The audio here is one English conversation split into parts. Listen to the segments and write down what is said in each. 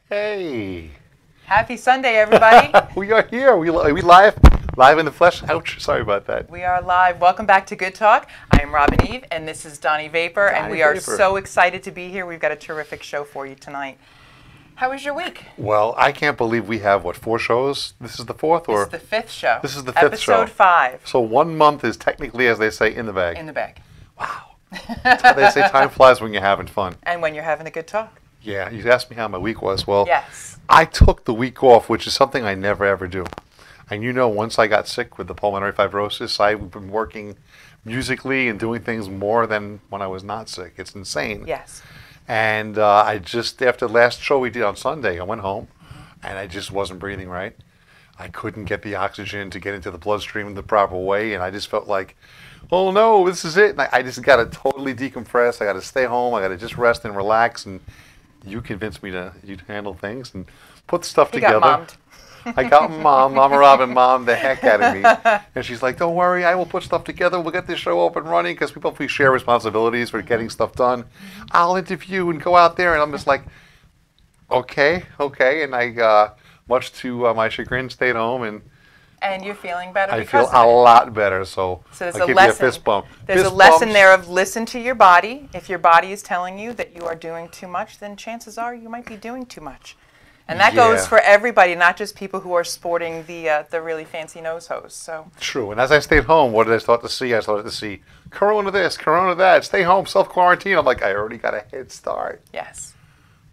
Hey, Happy Sunday, everybody. we are here. We live in the flesh. Ouch! Sorry about that. We are live. Welcome back to Good Talk. I am Robin Eve, and this is Donnie Vapor, and we are so excited to be here. We've got a terrific show for you tonight. How was your week? Well, I can't believe we have, what, 4 shows? This is the 4th? This is the 5th show. This is the 5th show. Episode 5. So 1 month is technically, as they say, in the bag. In the bag. Wow. That's how they say time flies when you're having fun. And when you're having a good talk. Yeah, you asked me how my week was. Well, yes. I took the week off, which is something I never ever do. And you know, once I got sick with the pulmonary fibrosis, I've been working musically and doing things more than when I was not sick. It's insane. Yes. And I just, after the last show we did on Sunday, I went home and I just wasn't breathing right. I couldn't get the oxygen to get into the bloodstream in the proper way. And I just felt like, oh no, this is it. And I just got to totally decompress. I got to stay home. I got to just rest and relax. And you convinced me to handle things and put stuff together. Got mommed. I got Mama Robin mommed the heck out of me. And she's like, don't worry, I will put stuff together. We'll get this show up and running because we share responsibilities for getting stuff done. I'll interview and go out there. And I'm just like, okay. And I, much to my chagrin, stayed home. And you're feeling better I because feel a lot better. So there's I'll a give lesson. you a fist bump. There's Fist a lesson bumps. there of listen to your body. If your body is telling you that you are doing too much, then chances are you might be doing too much. And that goes for everybody, not just people who are sporting the really fancy nose hose. So true. And as I stayed home, what did I start to see? I started to see Corona this, Corona that. Stay home, self-quarantine. I'm like, I already got a head start. yes.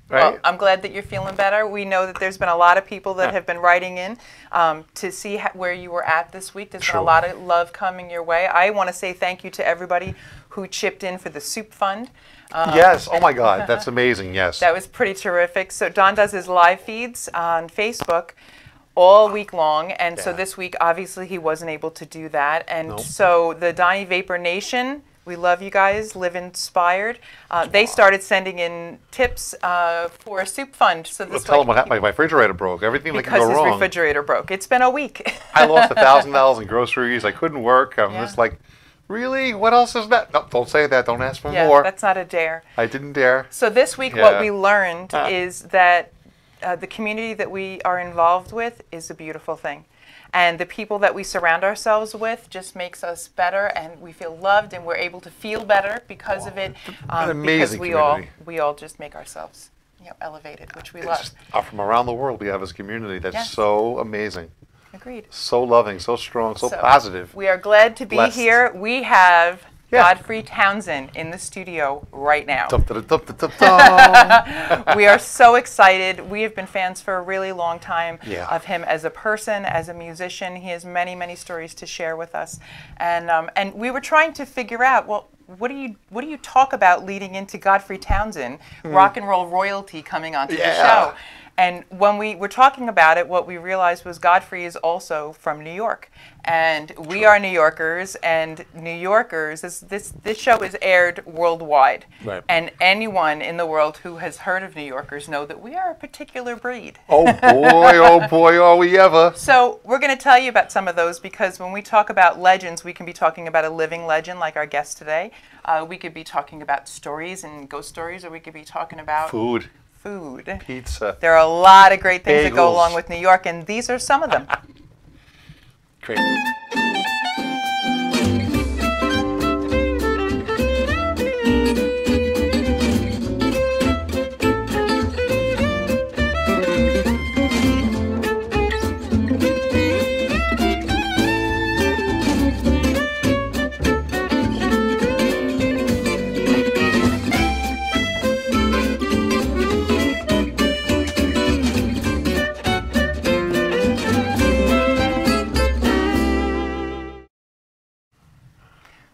Right? Well, I'm glad that you're feeling better. We know that there's been a lot of people that have been writing in to see where you were at this week. There's been a lot of love coming your way. I want to say thank you to everybody who chipped in for the soup fund. Yes. Oh my God, that's amazing. Yes. That was pretty terrific. So Don does his live feeds on Facebook all week long, and so this week obviously he wasn't able to do that. And so the Donnie Vapor Nation, we love you guys, live inspired. They started sending in tips for a soup fund. So this tell them what happened. My refrigerator broke. Everything that can go wrong. Because his refrigerator broke. It's been a week. I lost $1,000 in groceries. I couldn't work. I'm just like, really? What else is that? No, don't say that. Don't ask for more. That's not a dare. I didn't dare. So this week what we learned is that the community that we are involved with is a beautiful thing. And the people that we surround ourselves with just makes us better, and we feel loved, and we're able to feel better because of it. An amazing because we all just make ourselves elevated, which we love. Just, from around the world, we have this community that's so amazing. Agreed. So loving, so strong, so positive. We are glad to be here. We have Godfrey Townsend in the studio right now. We are so excited. We have been fans for a really long time of him as a person, as a musician. He has many, many stories to share with us. And we were trying to figure out, well, what do you talk about leading into Godfrey Townsend, rock and roll royalty coming onto the show? And when we were talking about it, what we realized was Godfrey is also from New York. And we are New Yorkers, and New Yorkers, this show is aired worldwide. Right. And anyone in the world who has heard of New Yorkers know that we are a particular breed. Oh boy, are we ever. So we're going to tell you about some of those, because when we talk about legends, we can be talking about a living legend like our guest today. We could be talking about stories and ghost stories, or we could be talking about food. Pizza. There are a lot of great things that go along with New York, and these are some of them. Great.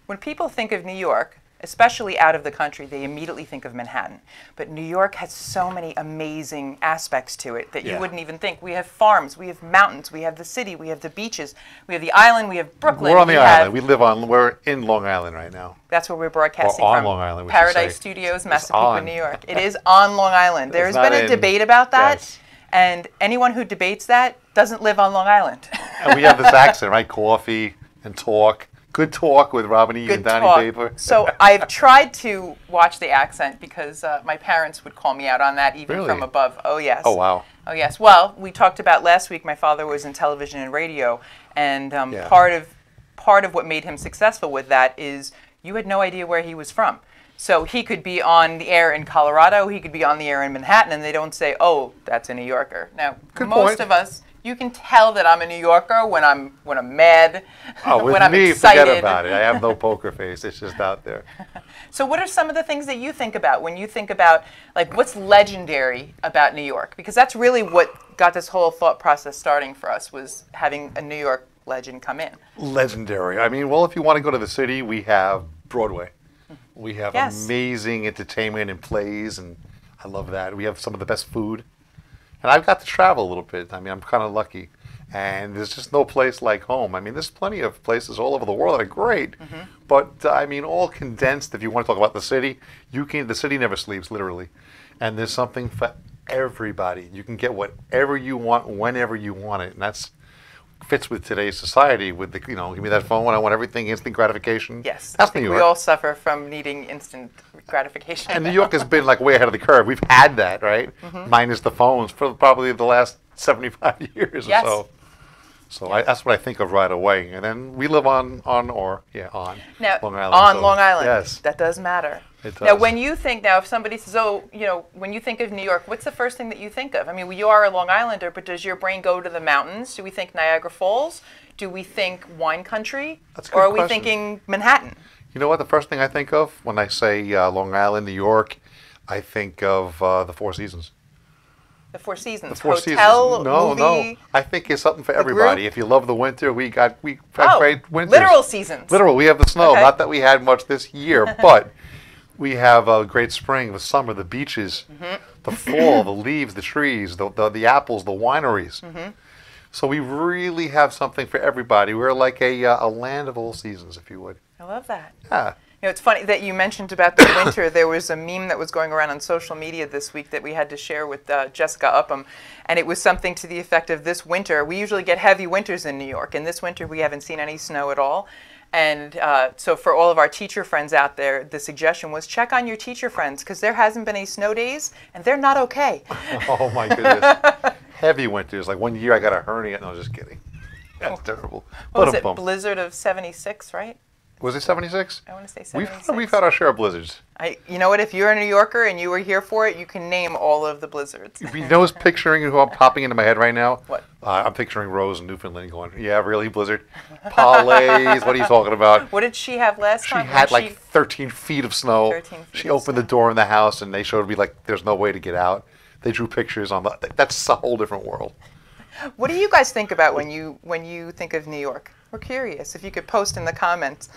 When people think of New York, especially out of the country, they immediately think of Manhattan. But New York has so many amazing aspects to it that you wouldn't even think. We have farms, we have mountains, we have the city, we have the beaches, we have the island, we have Brooklyn. We're on the island. We're in Long Island right now. That's where we're broadcasting on from. Long Island, Paradise Studios, Massapequa, New York. It is on Long Island. There's been a debate about that. Yes. And anyone who debates that doesn't live on Long Island. And we have this accent, right? Coffee and talk. Good talk with Robin E. and Donnie Paper. So I've tried to watch the accent because my parents would call me out on that even from above. Oh, yes. Oh, wow. Oh, yes. Well, we talked about last week, my father was in television and radio, and part of what made him successful with that is you had no idea where he was from. So he could be on the air in Colorado, he could be on the air in Manhattan, and they don't say, oh, that's a New Yorker. Now, most of us, you can tell that I'm a New Yorker when I'm mad, when I'm excited. Forget about it. I have no poker face. It's just out there. So what are some of the things that you think about when you think about, like, what's legendary about New York? Because that's really what got this whole thought process starting for us, was having a New York legend come in. Legendary. I mean, well, if you want to go to the city, we have Broadway. We have amazing entertainment and plays, and I love that. We have some of the best food. And I've got to travel a little bit. I mean, I'm kind of lucky. And there's just no place like home. I mean, there's plenty of places all over the world that are great. But, I mean, all condensed, if you want to talk about the city, the city never sleeps, literally. And there's something for everybody. You can get whatever you want, whenever you want it. And that's fits with today's society with the, give me that phone when I want everything, instant gratification. Yes. That's New York. We all suffer from needing instant gratification. And New York has been like way ahead of the curve. We've had that, right? Minus the phones for probably the last 75 years or so. So that's what I think of right away. And then we live on Long Island. On Long Island. Yes. That does matter. It does. Now, when you think, if somebody says, when you think of New York, what's the first thing that you think of? I mean, you are a Long Islander, but does your brain go to the mountains? Do we think Niagara Falls? Do we think wine country? That's a good Or are we question. thinking Manhattan? You know what? The first thing I think of when I say Long Island, New York, I think of the Four Seasons. The Four Seasons. The Four Hotel, Seasons. No, movie, no. I think it's something for everybody. group? If you love the winter, we had great winters. Literal seasons. Literal. We have the snow. Okay. Not that we had much this year, but we have a great spring, the summer, the beaches, the fall, the leaves, the trees, the apples, the wineries. So we really have something for everybody. We're like a land of all seasons, if you would. I love that. Yeah. It's funny that you mentioned about the winter. There was a meme that was going around on social media this week that we had to share with Jessica Upham, and it was something to the effect of, this winter, we usually get heavy winters in New York, and this winter we haven't seen any snow at all. And so for all of our teacher friends out there, the suggestion was check on your teacher friends, because there hasn't been any snow days, and they're not okay. Oh, my goodness. Heavy winters. Like one year I got a hernia. No, just kidding. That's terrible. What was it, blizzard of 76, right? Was it 76? I want to say 76. We've had our share of blizzards. You know what? If you're a New Yorker and you were here for it, you can name all of the blizzards. You know what's picturing who I'm popping into my head right now? What? I'm picturing Rose in Newfoundland going, yeah, really, blizzard? Parlays, what are you talking about? What did she have last time? She had like 13 feet of snow. 13 feet she opened the door in the house and they showed me like there's no way to get out. They drew pictures on that's a whole different world. What do you guys think about when you think of New York? We're curious. If you could post in the comments.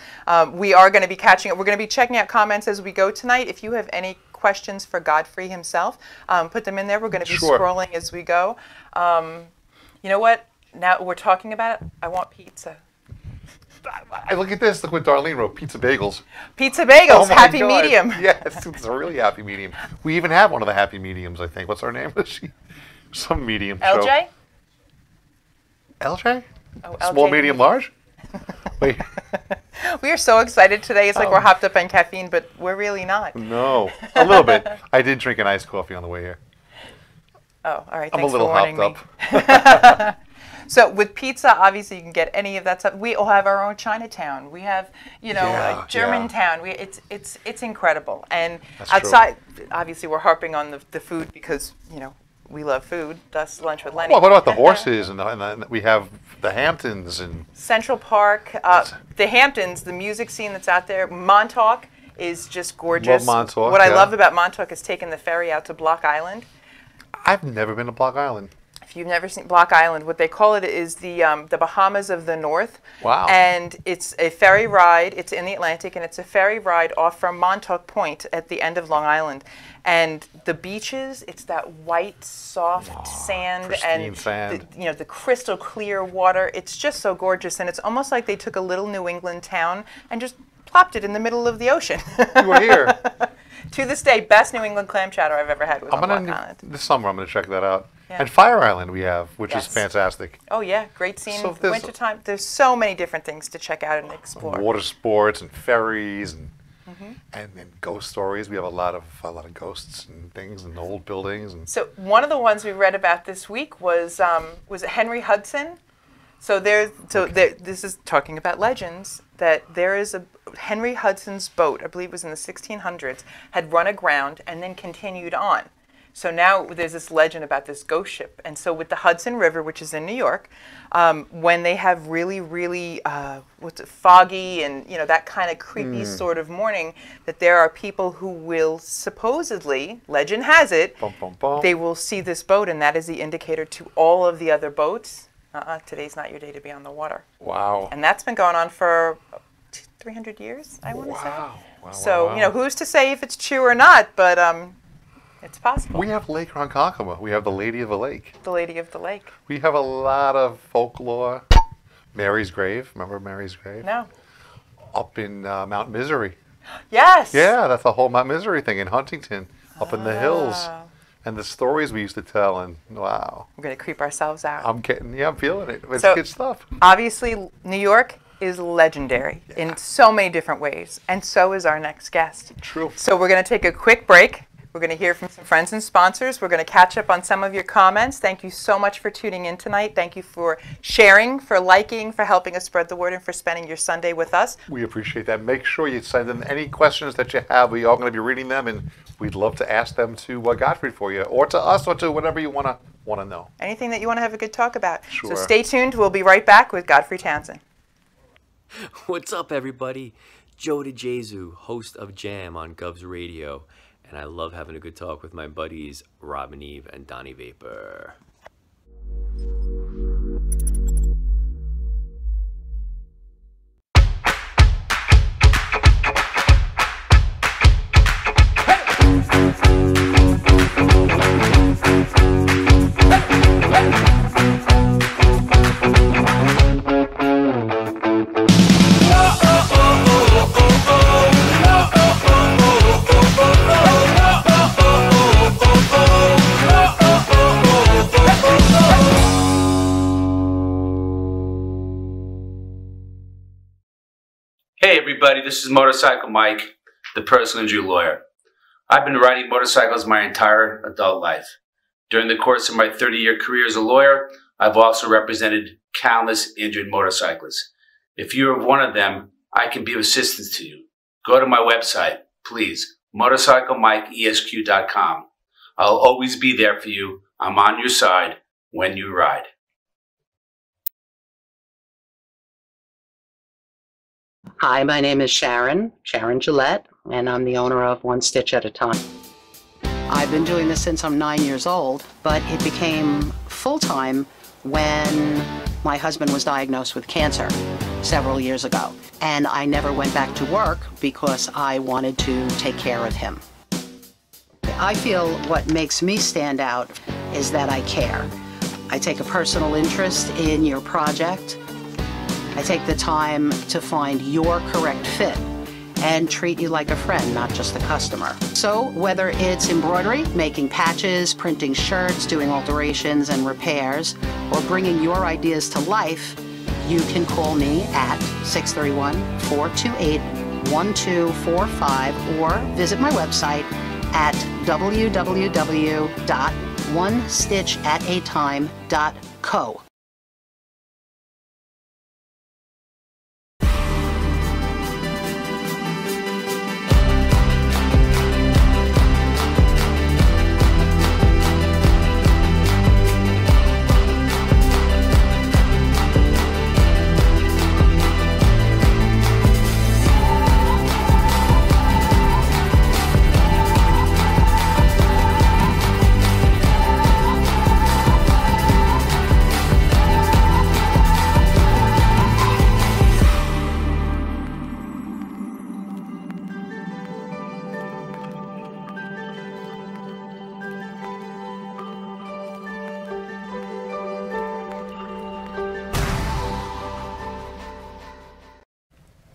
We are going to be catching up. We're going to be checking out comments as we go tonight. If you have any questions for Godfrey himself, put them in there. We're going to be scrolling as we go. You know what? Now we're talking about it. I want pizza. I look at this. Look what Darlene wrote. Pizza bagels. Pizza bagels. Oh Happy medium. Yes, it's a really happy medium. We even have one of the happy mediums, I think. What's her name? Some medium show. LJ? LJ? Oh, LJ. Small, medium, large? Wait. We are so excited today. It's like we're hopped up on caffeine, but we're really not. No, a little bit. I did drink an iced coffee on the way here. Oh, all right. I'm a Thanks little for warning hopped up. So with pizza, obviously you can get any of that stuff. We all have our own Chinatown. We have, Germantown. It's incredible. And That's outside, obviously we're harping on the food because, we love food. Thus Lunch with Lenny. Well, what about the horses? And we have the Hamptons and Central Park. The Hamptons, the music scene that's out there. Montauk is just gorgeous. Love Montauk. What I love about Montauk is taking the ferry out to Block Island. I've never been to Block Island. If you've never seen Block Island, what they call it is the Bahamas of the North. Wow. And it's a ferry ride. It's in the Atlantic, and it's a ferry ride off from Montauk Point at the end of Long Island. And the beaches, it's that white, soft sand and sand. The crystal clear water. It's just so gorgeous, and it's almost like they took a little New England town and just plopped it in the middle of the ocean. You were here. to this day, best New England clam chowder I've ever had was on Block Island. This summer I'm going to check that out. Yeah. And Fire Island we have, which is fantastic. Oh yeah, great scene. Wintertime. There's so many different things to check out and explore. Water sports and ferries and ghost stories. We have a lot of ghosts and things and old buildings. And so one of the ones we read about this week was it Henry Hudson? This is talking about legends, that there is a Henry Hudson's boat, I believe it was in the 1600s, had run aground and then continued on. So now there's this legend about this ghost ship. And so with the Hudson River, which is in New York, when they have really, really foggy and that kind of creepy sort of morning, that there are people who will supposedly, legend has it, they will see this boat, and that is the indicator to all of the other boats. Today's not your day to be on the water. Wow. And that's been going on for 300 years, I want to say. Wow. So, who's to say if it's true or not, but it's possible. We have Lake Ronkonkoma. We have the Lady of the Lake. The Lady of the Lake. We have a lot of folklore. Mary's Grave. Remember Mary's Grave? No. Up in Mount Misery. Yes. Yeah, that's the whole Mount Misery thing in Huntington, up in the hills. And the stories we used to tell, and wow. We're going to creep ourselves out. I'm feeling it. It's good stuff. Obviously, New York is legendary in so many different ways, and so is our next guest. True. So we're going to take a quick break. We're going to hear from some friends and sponsors. We're going to catch up on some of your comments. Thank you so much for tuning in tonight. Thank you for sharing, for liking, for helping us spread the word, and for spending your Sunday with us. We appreciate that. Make sure you send in any questions that you have. We are going to be reading them, and we'd love to ask them to Godfrey for you, or to us, or to whatever you want to know. Anything that you want to have a good talk about. Sure. So stay tuned. We'll be right back with Godfrey Townsend. What's up, everybody? Joe DeJesu, host of Jam on Govs Radio. And I love having a good talk with my buddies, Robin Eve and Donnie Vapor. Hey everybody, this is Motorcycle Mike, the personal injury lawyer. I've been riding motorcycles my entire adult life. During the course of my 30-year career as a lawyer, I've also represented countless injured motorcyclists. If you're one of them, I can be of assistance to you. Go to my website, please, motorcyclemikeesq.com. I'll always be there for you. I'm on your side when you ride. Hi, my name is Sharon Gillette, and I'm the owner of One Stitch at a Time. I've been doing this since I'm 9 years old, but it became full-time when my husband was diagnosed with cancer several years ago. And I never went back to work because I wanted to take care of him. I feel what makes me stand out is that I care. I take a personal interest in your project. I take the time to find your correct fit and treat you like a friend, not just a customer. So whether it's embroidery, making patches, printing shirts, doing alterations and repairs, or bringing your ideas to life, you can call me at 631-428-1245 or visit my website at www.onestitchatatime.co.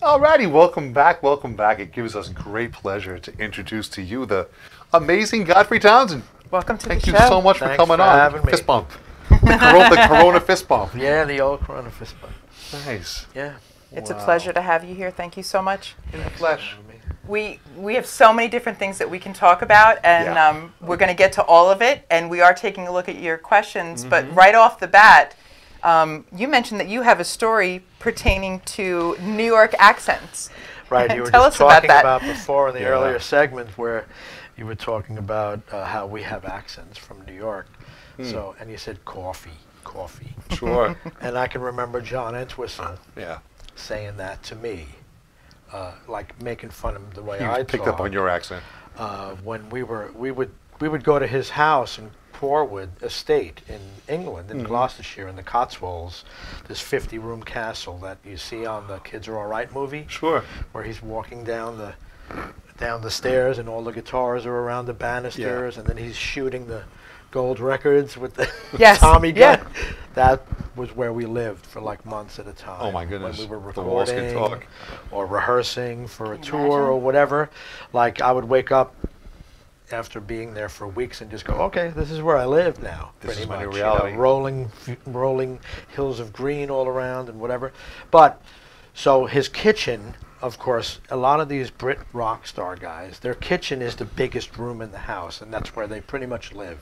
Alrighty, welcome back, welcome back. It gives us great pleasure to introduce to you the amazing Godfrey Townsend. Welcome to Thank the you show. so much for Thanks coming for on. having me. Fist bump. The Corona fist bump. Yeah, the old Corona fist bump. Nice. Yeah. It's a pleasure to have you here. Thank you so much. In the flesh. We have so many different things that we can talk about, and we're going to get to all of it. And we are taking a look at your questions. But right off the bat, you mentioned that you have a story pertaining to New York accents. Right. You were Tell just us about talking that. about before in the earlier segment where you were talking about how we have accents from New York. So, and you said coffee. Sure. And I can remember John Entwistle Yeah. saying that to me, like making fun of the way He I picked talk. up on your accent. When we would go to his house in Porwood Estate in England, in Gloucestershire, in the Cotswolds, this 50-room castle that you see on the Kids Are All Right movie. Sure. Where he's walking down the stairs and all the guitars are around the banisters, and then he's shooting the gold records with the Tommy gun. That was where we lived for like months at a time. Oh my goodness. When we were The walls can recording talk. or rehearsing for a tour or whatever. Like I would wake up after being there for weeks and just go, okay, this is where I live now. This pretty is my much, new reality. You know, rolling hills of green all around and whatever. But so his kitchen, of course, a lot of these Brit rock star guys, their kitchen is the biggest room in the house, and that's where they pretty much live.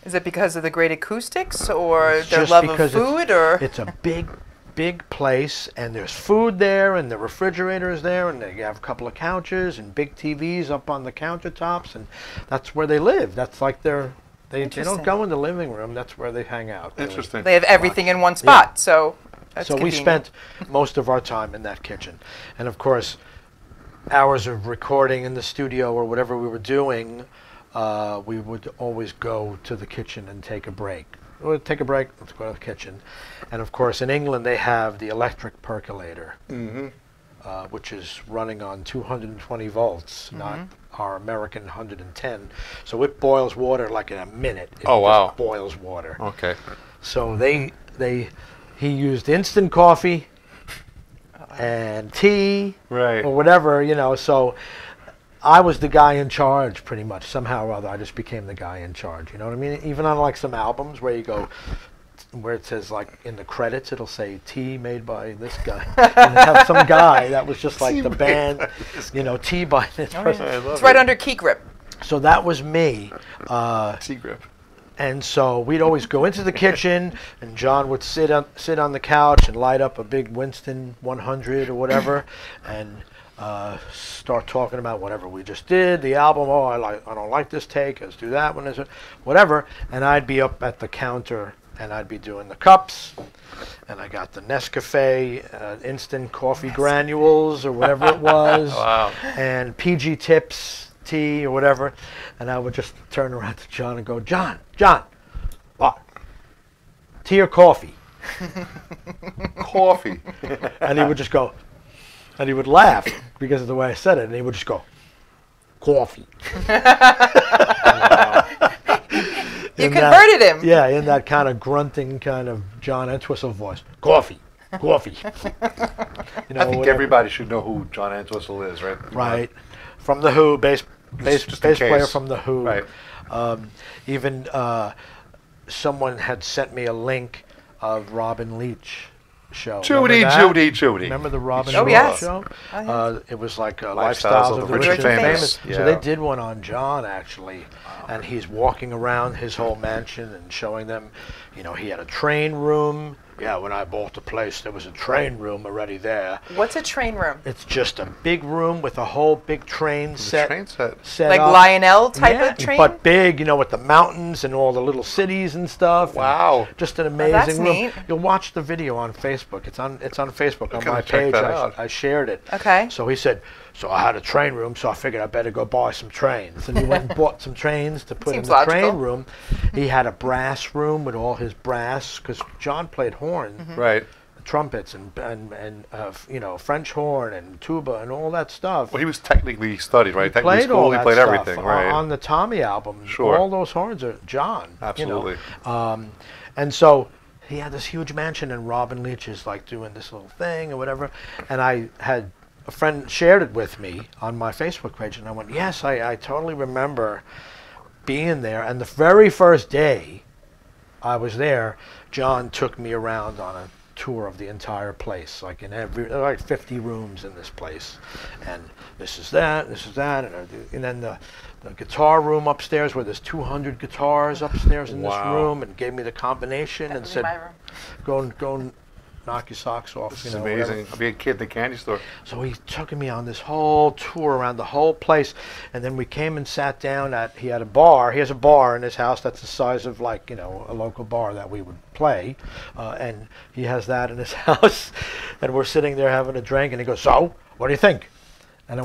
Is it because of the great acoustics, or It's their just love because of food, or it's a big place, and there's food there, and the refrigerator is there, and they have a couple of couches and big TVs up on the countertops, and that's where they live. That's like they don't go in the living room. That's where they hang out. really. Interesting. they have everything in one spot? So that's So we convenient. spent most of our time in that kitchen, and of course, hours of recording in the studio or whatever we were doing, we would always go to the kitchen and take a break. We'll take a break, let's go to the kitchen. And of course, in England, they have the electric percolator, which is running on 220 volts, not our American 110. So it boils water like in a minute. It just boils water. Okay. So he used instant coffee and tea Right. or whatever, you know. So I was the guy in charge pretty much. Somehow or other, I just became the guy in charge. You know what I mean? Even on like some albums where you go, where it says like in the credits, it'll say tea made by this guy. And they have some guy that was just like the band, you know, tea by this person. It's right under key grip. So that was me. Tea grip. And so we'd always go into the kitchen, and John would sit on the couch and light up a big Winston 100 or whatever, and start talking about whatever we just did, the album. Oh, I don't like this take. Let's do that one. Whatever. And I'd be up at the counter, and I'd be doing the cups, and I got the Nescafe instant coffee granules or whatever it was, and PG Tips tea or whatever, and I would just turn around to John and go, John, what? Tea or coffee? Coffee. And he would just go, and he would laugh because of the way I said it, and he would just go, coffee. You converted him. Yeah, in that kind of grunting kind of John Entwistle voice. Coffee. You know, I think everybody should know who John Entwistle is, right? Right. From The Who, bass player from The Who. Right. Even someone had sent me a link of Robin Leach show. Judy. Remember the Robin Oh, Leach yes. show? Oh, yes. It was like Lifestyles Lifestyles of the Rich and Famous. Famous. Yeah. So they did one on John, actually. And he's walking around his whole mansion and showing them, you know, he had a train room. Yeah, when I bought the place, there was a train room already there. What's a train room? It's just a big room with a whole big train set. Train set. set Like up. Lionel type of train? But big, you know, with the mountains and all the little cities and stuff. Wow. And just an that's amazing room. neat. You'll watch the video on Facebook. It's on Facebook on gotta my check page. that out. I shared it. Okay. So he said, so I had a train room, so I figured I better go buy some trains. And he went and bought some trains to put in Seems the logical. train room. He had a brass room with all his brass, because John played horn, Right. trumpets, and you know, French horn and tuba and all that stuff. Well, he was technically studied, right? Technically Played all school, he that played stuff everything, right? on the Tommy album. Sure. All those horns are John. Absolutely. You know? And so he had this huge mansion, and Robin Leach is like doing this little thing or whatever. And I had a friend shared it with me on my Facebook page, and I went, yes, I totally remember being there. And the very first day I was there, John took me around on a tour of the entire place, like in like 50 rooms in this place, and this is that, and then the guitar room upstairs where there's 200 guitars upstairs in this room, and gave me the combination and said, go and knock your socks off. This is amazing. I'll be a kid in the candy store. So he took me on this whole tour around the whole place, and then we came and sat down at, he had a bar. He has a bar in his house that's the size of, like, a local bar that we would play, and he has that in his house, and we're sitting there having a drink, and he goes, so, what do you think? And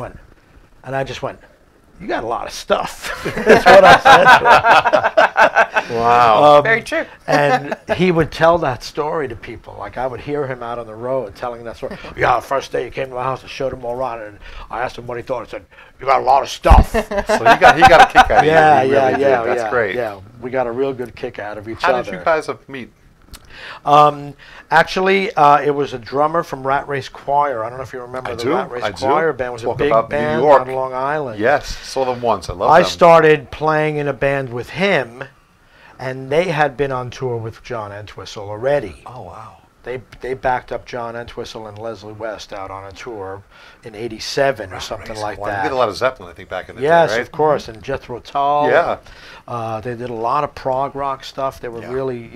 I just went, you got a lot of stuff. That's what I said to him. Wow. Very true. And he would tell that story to people. Like, I would hear him out on the road telling that story. Yeah, the first day he came to my house, I showed him all around, and I asked him what he thought. He said, you got a lot of stuff. So he got a kick out of you. Yeah, He really did. That's great. Yeah, we got a real good kick out of each How other. did you guys meet? Actually, it was a drummer from Rat Race Choir. I don't know if you remember the Rat Race Choir band. It was a big band on Long Island. Yes, saw them once. I love them. I started playing in a band with him, and they had been on tour with John Entwistle already. Oh, wow. They backed up John Entwistle and Leslie West out on a tour in '87 or something like that. They did a lot of Zeppelin, I think, back in the day, Yes, right? of course, and Jethro Tull. Yeah. They did a lot of prog rock stuff. They were really,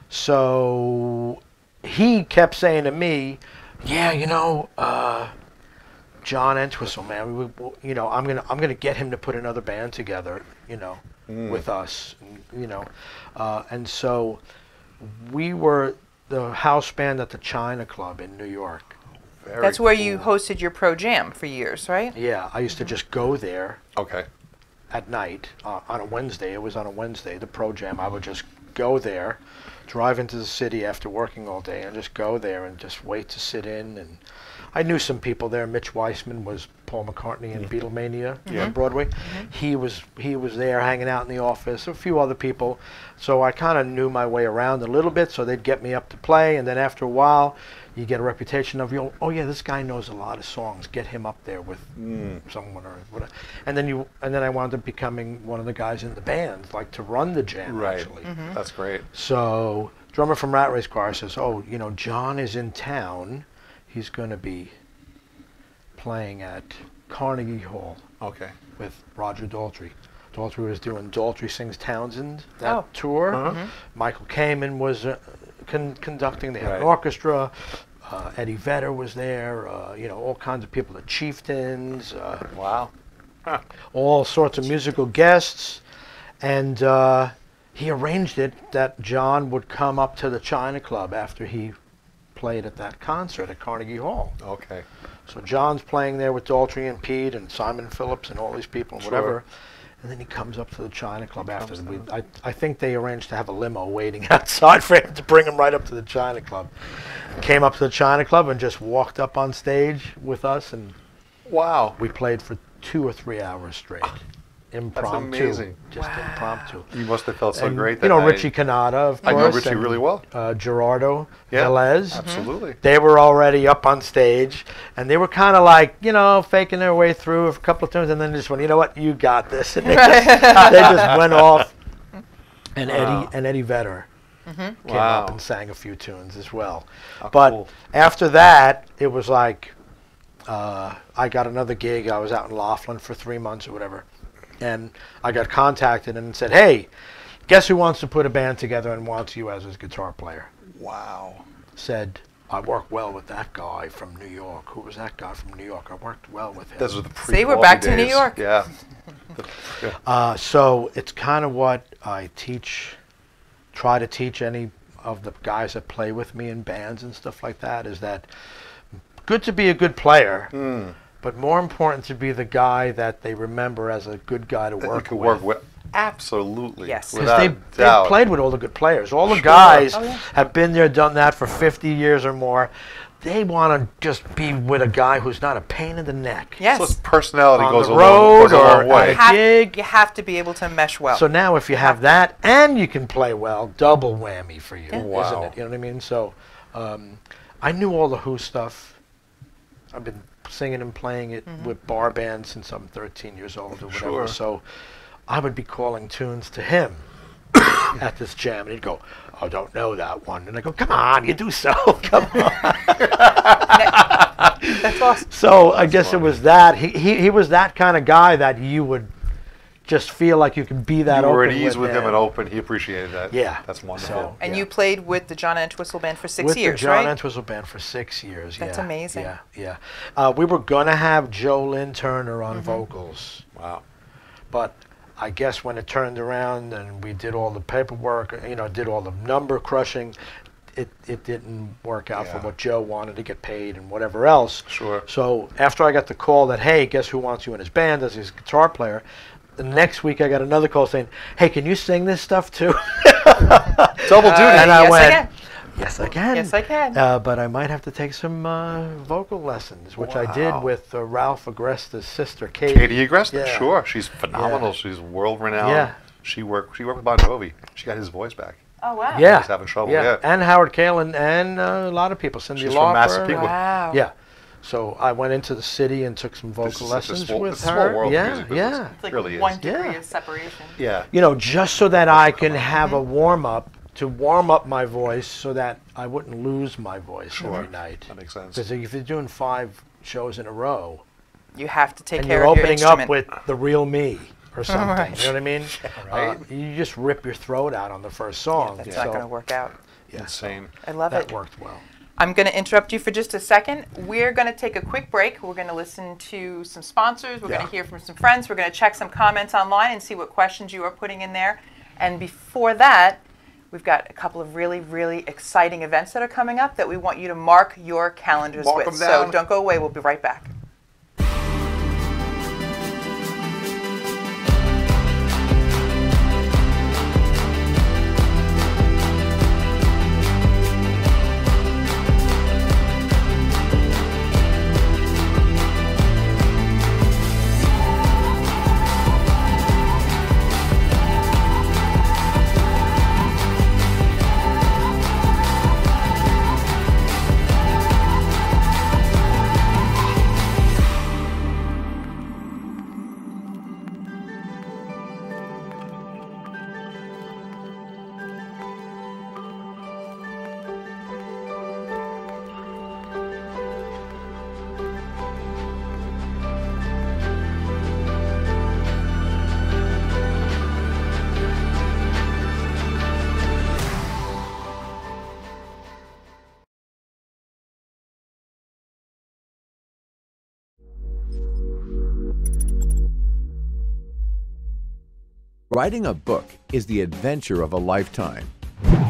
so he kept saying to me, yeah, John Entwistle, man, I'm gonna get him to put another band together, with us, and so we were the house band at the China Club in New York. That's where you hosted your Pro Jam for years, right? Yeah, I used to just go there. Okay. At night on a Wednesday. It was on a Wednesday, the Pro Jam. I would just go there, drive into the city after working all day, and just go there and just wait to sit in. And I knew some people there. Mitch Weissman was Paul McCartney in Beatlemania on Broadway. He was there hanging out in the office. A few other people. So I kind of knew my way around a little bit. So they'd get me up to play, and then after a while, you get a reputation of, oh yeah, this guy knows a lot of songs. Get him up there with someone or whatever. And then I wound up becoming one of the guys in the band, like to run the jam. Right. Actually. That's great. So drummer from Rat Race Choir says, John is in town. He's going to be playing at Carnegie Hall. Okay. With Roger Daltrey. Daltrey was doing Daltrey Sings Townsend that tour. Michael Kamen was conducting. They had an orchestra. Eddie Vedder was there. All kinds of people. The Chieftains. Wow. All sorts of musical guests. And he arranged it that John would come up to the China Club after he played at that concert at Carnegie Hall. Okay. So John's playing there with Daltrey and Pete and Simon Phillips and all these people and whatever. And then he comes up to the China Club after. I think they arranged to have a limo waiting outside for him to bring him right up to the China Club. Came up to the China Club and just walked up on stage with us, and we played for 2 or 3 hours straight. Impromptu. That's amazing. Just impromptu. You must have felt so great that Richie Canada, of course. I know Richie really well. Gerardo Velez. Absolutely. They were already up on stage, and they were kind of like, faking their way through a couple of tunes, and then they just went, you know what, you got this. And they just went off. And Eddie Vedder came up and sang a few tunes as well. But after that, it was like, I got another gig. I was out in Laughlin for 3 months or whatever. And I got contacted and said, hey, guess who wants to put a band together and wants you as his guitar player? Wow. Said, I work well with that guy from New York. Who was that guy from New York? I worked well with him. Those were the we're back to New York. Yeah. So it's kind of what I try to teach any of the guys that play with me in bands and stuff like that, is that good to be a good player, but more important to be the guy that they remember as a good guy to work with. Absolutely. Yes. Because they played with all the good players. All the guys have been there, done that for 50 years or more. They want to just be with a guy who's not a pain in the neck. Yes. So his personality goes a long way. You have to be able to mesh well. So now if you have that and you can play well, double whammy for you, Wow. isn't it? You know what I mean? So I knew all the Who stuff I've been singing and playing it with bar bands since I'm 13 years old or whatever. So I would be calling tunes to him at this jam, and he'd go, "Oh, don't know that one." And I go, "Come on, you do so. Come on." That's awesome. So I guess it was that. He was that kind of guy that you would just feel like you could be that open. You were at ease with him and open. He appreciated that. Yeah. That's wonderful. So, And you played with the John Entwistle Band for 6 with years, the right? John Entwistle Band for 6 years. That's amazing. Yeah. We were gonna have Joe Lynn Turner on vocals. Wow. But I guess when it turned around and we did all the paperwork, did all the number crushing, it didn't work out for what Joe wanted to get paid and whatever else. Sure. So after I got the call that, hey, guess who wants you in his band as his guitar player, the next week I got another call saying, hey, can you sing this stuff too? Double duty. And I yes, went, I can. yes, I can. Yes, I can. But I might have to take some vocal lessons, which I did with Ralph Agresta's sister, Katie. Katie Agresta, Yeah. sure. She's phenomenal. Yeah. She's world renowned. Yeah. She worked with Bon Jovi. She got his voice back. Oh, wow. Yeah. He's having trouble. Yeah. And Howard Kalin and a lot of people. Cindy She's Lauper. from Massapequa. Wow. Yeah. So I went into the city and took some vocal lessons with it's a her. small world, the Yeah, music business. yeah. It's like Really is. 1 degree Yeah. of separation. Yeah. Just so that I can have a warm-up to warm up my voice so that I wouldn't lose my voice every night. That makes sense. Because if you're doing 5 shows in a row, You have to take and care you're of your opening instrument. up with the real me or something, Right. you know what I mean? Right. You just rip your throat out on the first song. That's so not going to work out. Insane. I love that it. worked well. I'm going to interrupt you for just a second. We're going to take a quick break. We're going to listen to some sponsors. We're going to hear from some friends. We're going to check some comments online and see what questions you are putting in there. And before that, we've got a couple of really, really exciting events that are coming up that we want you to mark your calendars Mark with. them So down. don't go away. We'll be right back. Writing a book is the adventure of a lifetime.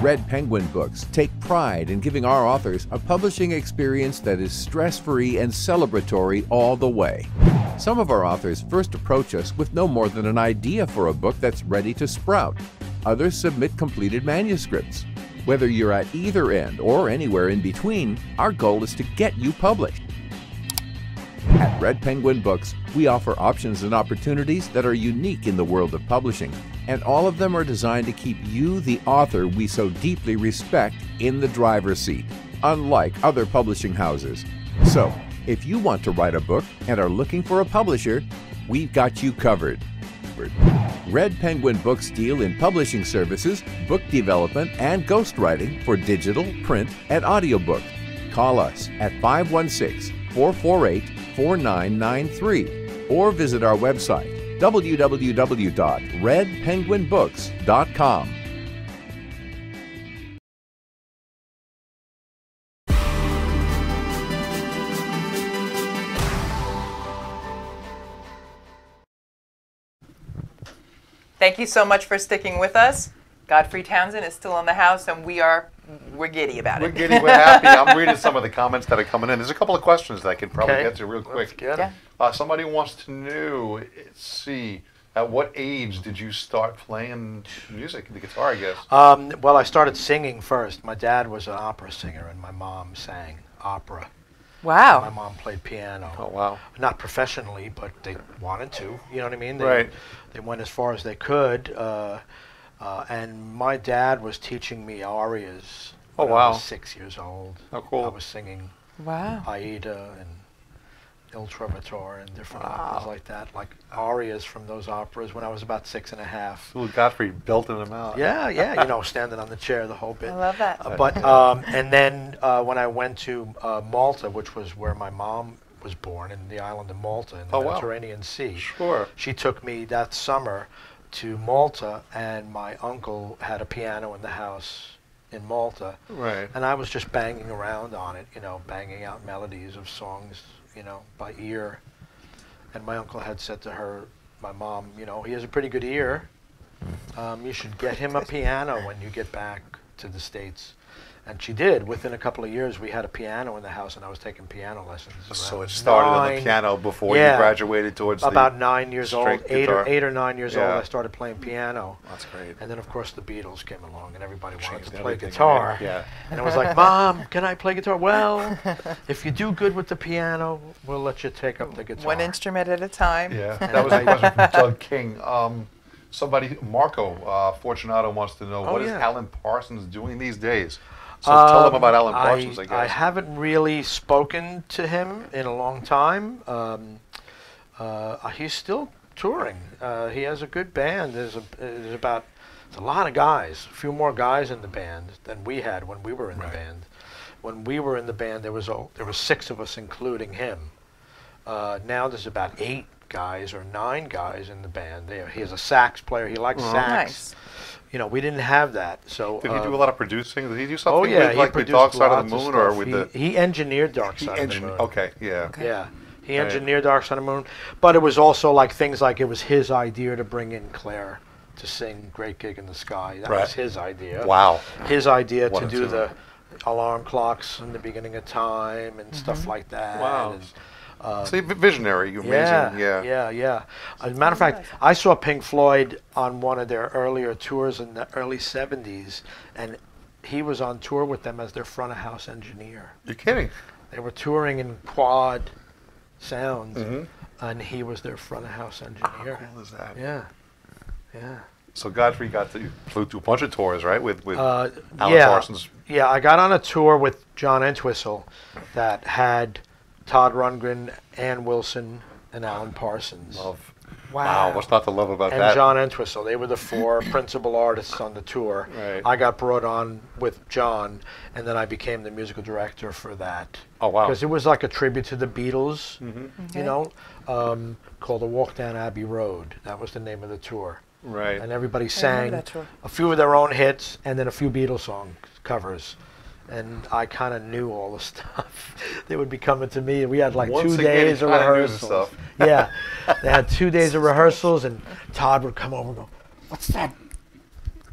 Red Penguin Books take pride in giving our authors a publishing experience that is stress-free and celebratory all the way. Some of our authors first approach us with no more than an idea for a book that's ready to sprout. Others submit completed manuscripts. Whether you're at either end or anywhere in between, our goal is to get you published. At Red Penguin Books, we offer options and opportunities that are unique in the world of publishing, and all of them are designed to keep you, the author we so deeply respect, in the driver's seat, unlike other publishing houses. So, if you want to write a book and are looking for a publisher, we've got you covered. Red Penguin Books deal in publishing services, book development, and ghostwriting for digital, print, and audiobooks. Call us at 516-448-4993 or visit our website www.redpenguinbooks.com. Thank you so much for sticking with us. Godfrey Townsend is still in the house, and we're giddy about it. We're giddy, we're happy. I'm reading some of the comments that are coming in. There's a couple of questions that I can probably Okay. get to real quick. Yeah. Somebody wants to know, at what age did you start playing music, the guitar, I guess? Well, I started singing first. My dad was an opera singer, and my mom sang opera. Wow. My mom played piano. Oh, wow. Not professionally, but they wanted to. You know what I mean? Right. They went as far as they could. And my dad was teaching me arias when I was 6 years old. Oh, cool. I was singing Wow. Aida and Il Trovatore and different operas like that, like arias from those operas when I was about 6 and a half. Little Godfrey belting them out. Yeah, standing on the chair the whole bit. I love that. And then when I went to Malta, which was where my mom was born, in the island of Malta in the Mediterranean Sea. Sure. She took me that summer to Malta, and my uncle had a piano in the house in Malta. Right. And I was just banging around on it, banging out melodies of songs, by ear. And my uncle had said to her, my mom, he has a pretty good ear. You should get him a piano when you get back to the States. And she did. Within a couple of years, we had a piano in the house, and I was taking piano lessons. So it started on the piano before you graduated towards about 9 years old, eight or 9 years old, I started playing piano. That's great. And then, of course, the Beatles came along, and everybody wanted to play guitar. Right? Yeah. And I was like, Mom, can I play guitar? Well, if you do good with the piano, we'll let you take up the guitar. One instrument at a time. Yeah. That was a question from Doug King. Somebody, Marco Fortunato, wants to know, what is Alan Parsons doing these days? So tell them about Alan Parsons, I guess. I haven't really spoken to him in a long time. He's still touring. He has a good band. There's a lot of guys, a few more guys in the band than we had when we were in the band. When we were in the band, there were 6 of us, including him. Now there's about 8 guys or 9 guys in the band. He has a sax player. He likes sax. Nice. We didn't have that. So did he do a lot of producing? Did he do something with like the Dark Side of the Moon, or with he engineered Dark Side of the Moon. Okay, yeah. Yeah, he engineered Dark Side of the Moon, but it was also like things like it was his idea to bring in Claire to sing Great Gig in the Sky. That was his idea. Wow. His idea to do the alarm clocks in the beginning of time and stuff like that. Wow. And, see, visionary, amazing, yeah. As a matter of fact, I saw Pink Floyd on one of their earlier tours in the early 70s, and he was on tour with them as their front of house engineer. You're kidding. They were touring in Quad Sounds, and he was their front of house engineer. How cool is that? Yeah. So Godfrey flew to a bunch of tours, right, with Alan Parsons? Yeah, I got on a tour with John Entwistle that had Todd Rundgren, Ann Wilson, and Alan Parsons. Wow, what's not to love about that? And John Entwistle. They were the 4 principal artists on the tour. Right. I got brought on with John, and then I became the musical director for that. Oh, wow. Because it was like a tribute to the Beatles, called A Walk Down Abbey Road. That was the name of the tour. Right. And everybody sang a few of their own hits and then a few Beatles song covers. And I kind of knew all the stuff. They would be coming to me. We had like 2 days of rehearsals. Yeah, they had 2 days of rehearsals, and Todd would come over and go, "What's that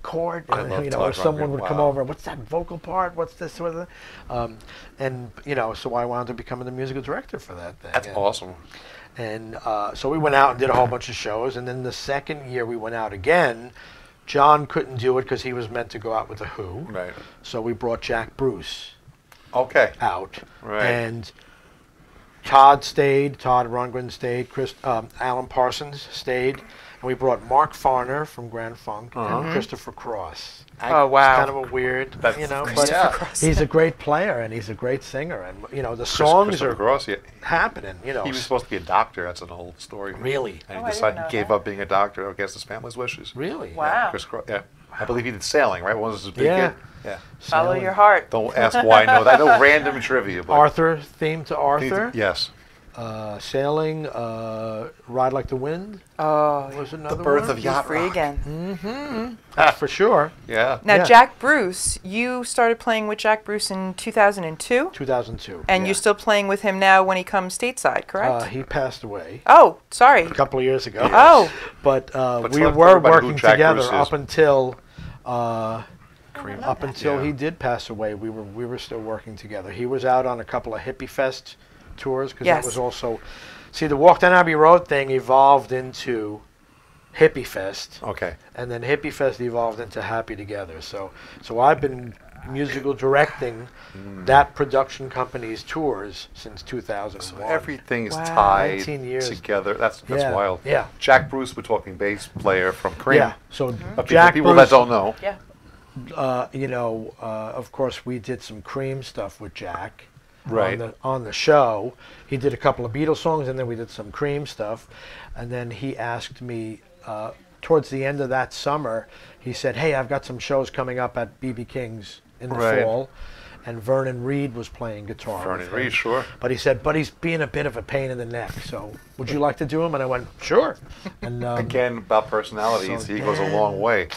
chord?" Or someone would come over, "What's that vocal part? What's this?" So I wound up becoming the musical director for that thing. That's awesome. And so we went out and did a whole bunch of shows, and then the second year we went out again. John couldn't do it because he was meant to go out with The Who. Right. So we brought Jack Bruce out. Right. And Todd Rundgren stayed, Alan Parsons stayed, and we brought Mark Farner from Grand Funk and Christopher Cross. Oh, wow. It's kind of a weird, but he's a great player and he's a great singer, and the songs are happening. He was supposed to be a doctor. That's an old story. Really? And he decided he gave up being a doctor against his family's wishes. Really? Wow. Chris Cross, I believe he did sailing, right? What was his big hit? Yeah. Follow your heart. Don't ask why I know that. I know random trivia. But Arthur, theme to Arthur. Yes. Sailing, Ride Like the Wind. Was another The Birth one. of Yacht Free Rock. again. That's for sure. Yeah. Now, Jack Bruce, you started playing with Jack Bruce in 2002? 2002. And you're still playing with him now when he comes stateside, correct? He passed away. Oh, sorry. A couple of years ago. Yes. Oh. But we were working together up until he did pass away. We were still working together. He was out on a couple of Hippie Fest tours because that was also, the Walk Down Abbey Road thing evolved into Hippie Fest. Okay. And then Hippie Fest evolved into Happy Together. So I've been musical directing that production company's tours since 2001. So everything's tied 19 years. Together. That's wild. Yeah. Jack Bruce, we're talking bass player from Cream. Yeah. So Jack people Bruce, that don't know. Yeah. of course, we did some Cream stuff with Jack. on the show. He did a couple of Beatles songs, and then we did some Cream stuff. And then he asked me towards the end of that summer. He said, "Hey, I've got some shows coming up at BB King's in the fall." And Vernon Reid was playing guitar. Vernon Reid, sure. But he said, "But he's being a bit of a pain in the neck. So, would you like to do him?" And I went, "Sure." And again, about personalities, he goes a long way.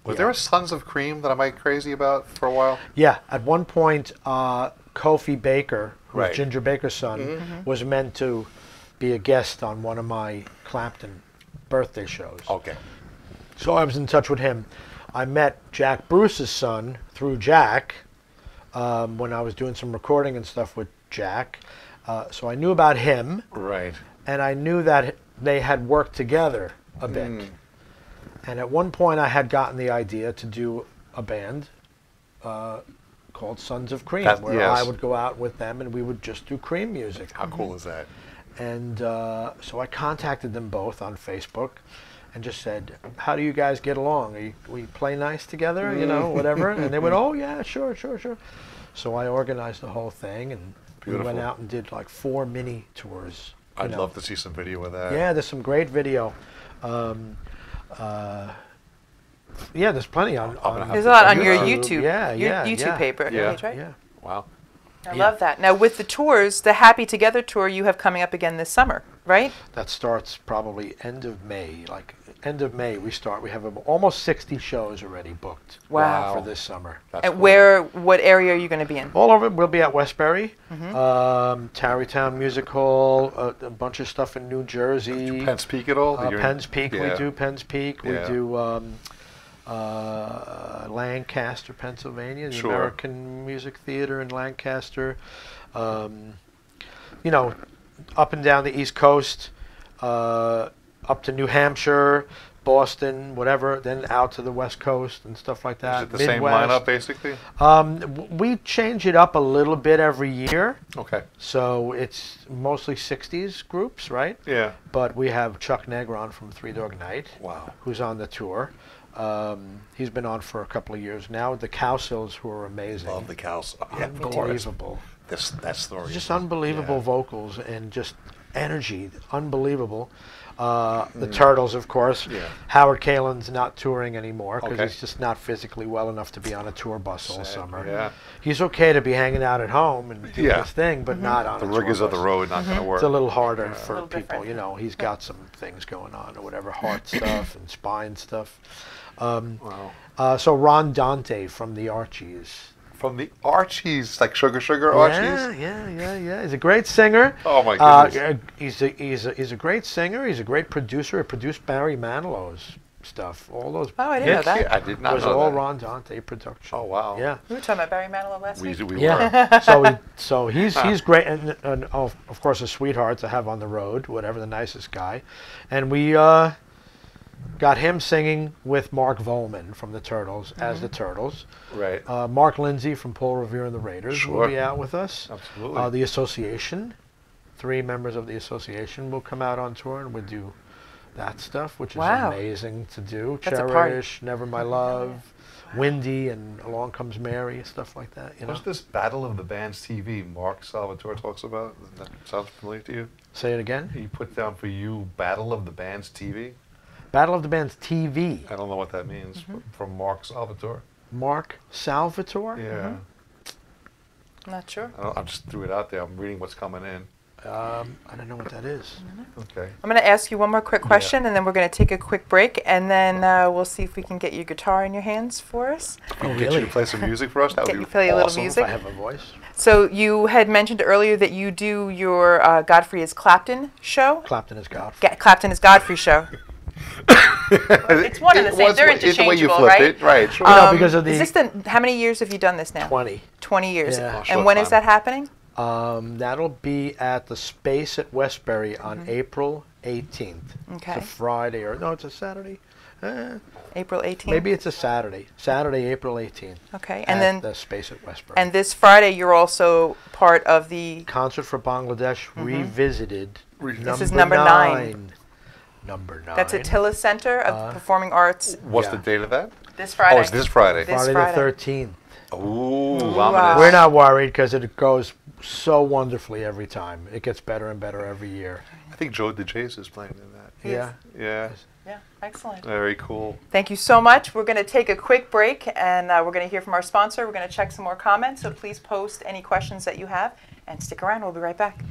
Was there a Sons of Cream that I might crazy about for a while? Yeah, at one point, Kofi Baker, who was Ginger Baker's son, was meant to be a guest on one of my Clapton birthday shows. Okay. So I was in touch with him. I met Jack Bruce's son through Jack when I was doing some recording and stuff with Jack. So I knew about him. Right. And I knew that they had worked together a bit. And at one point I had gotten the idea to do a band called Sons of Cream, where I would go out with them and we would just do Cream music. How cool is that? And so I contacted them both on Facebook and just said, "How do you guys get along? We play nice together, you know, whatever?" And they went, "Oh, yeah, sure. So I organized the whole thing, and we went out and did like 4 mini tours. I'd love to see some video of that. Yeah, there's some great video. Yeah, there's plenty on there's a lot on your YouTube. Yeah, YouTube page, right? Yeah. Wow. I love that. Now, with the tours, the Happy Together tour you have coming up again this summer, right? That starts probably end of May. Like end of May, we start. We have almost 60 shows already booked. Wow. For this summer. That's cool. What area are you going to be in? All of it. We'll be at Westbury, Tarrytown Music Hall, a bunch of stuff in New Jersey. Penns Peak at all? Penns Peak, we do Penns Peak. We do Lancaster, Pennsylvania, the American Music Theater in Lancaster. You know, up and down the East Coast, up to New Hampshire, Boston, whatever, then out to the West Coast and stuff like that. Is it the same lineup, basically? We change it up a little bit every year. Okay. So it's mostly 60s groups, right? Yeah. But we have Chuck Negron from Three Dog Night, who's on the tour. He's been on for a couple of years now. The Cowsills, who are amazing. Love the Cows. Yeah, unbelievable. That story. Just unbelievable vocals and just energy. Unbelievable. The Turtles, of course. Yeah. Howard Kalin's not touring anymore because he's just not physically well enough to be on a tour bus all summer. Yeah. He's okay to be hanging out at home and doing his thing, but not on a tour bus. The rigors of the road not going to work. It's a little harder for people. You know, he's got some things going on or whatever, heart stuff and spine stuff. So Ron Dante from the Archies. From the Archies, like Sugar Archies? Yeah. He's a great singer. Oh, my goodness. He's a great singer. He's a great producer. He produced Barry Manilow's stuff. All those. Oh, I didn't know that. I did not know that. It was all Ron Dante production. Oh, wow. Yeah. We were talking about Barry Manilow last week. We were. So he's great, and of course a sweetheart to have on the road, whatever, the nicest guy. And we got him singing with Mark Volman from the Turtles as the Turtles. Right. Mark Lindsay from Paul Revere and the Raiders will be out with us. Absolutely. The Association, 3 members of the Association will come out on tour and we'll do that stuff, which is amazing to do. That's Cherish, Never My Love, Windy, and Along Comes Mary, stuff like that. You know? What's this Battle of the Bands TV Mark Salvatore talks about? Does that sound familiar to you? Say it again? He put down for you Battle of the Bands TV. Battle of the Bands TV. I don't know what that means. From Mark Salvatore. Mark Salvatore? Yeah. Not sure. I just threw it out there. I'm reading what's coming in. I don't know what that is. Okay. I'm going to ask you one more quick question, and then we're going to take a quick break, and then we'll see if we can get your guitar in your hands for us. Get you to play some music for us? That would be play a little awesome. music. If I have a voice. So you had mentioned earlier that you do your Godfrey is Clapton show? Clapton is Godfrey. Clapton is Godfrey show. It's one and the same. They're interchangeable, it's the way you flip right? It. Right, sure. Because of the is this how many years have you done this now? 20. 20 years. Yeah. And when is that happening? That'll be at the Space at Westbury on April 18th. Okay. It's a Friday, or no, it's a Saturday. April 18th? Maybe it's a Saturday. Saturday, April 18th. Okay. And then the Space at Westbury. And this Friday you're also part of the Concert for Bangladesh Revisited. This is number 9. Number 9. That's at Tillis Center of Performing Arts. What's the date of that? This Friday. Oh, it's this Friday. Friday the 13th. Ooh, Wow. We're not worried because it goes so wonderfully every time. It gets better and better every year. I think Joe DeJesus is playing in that. Yeah. Yeah. Yeah, excellent. Very cool. Thank you so much. We're going to take a quick break, and we're going to hear from our sponsor. We're going to check some more comments, so please post any questions that you have, and stick around. We'll be right back.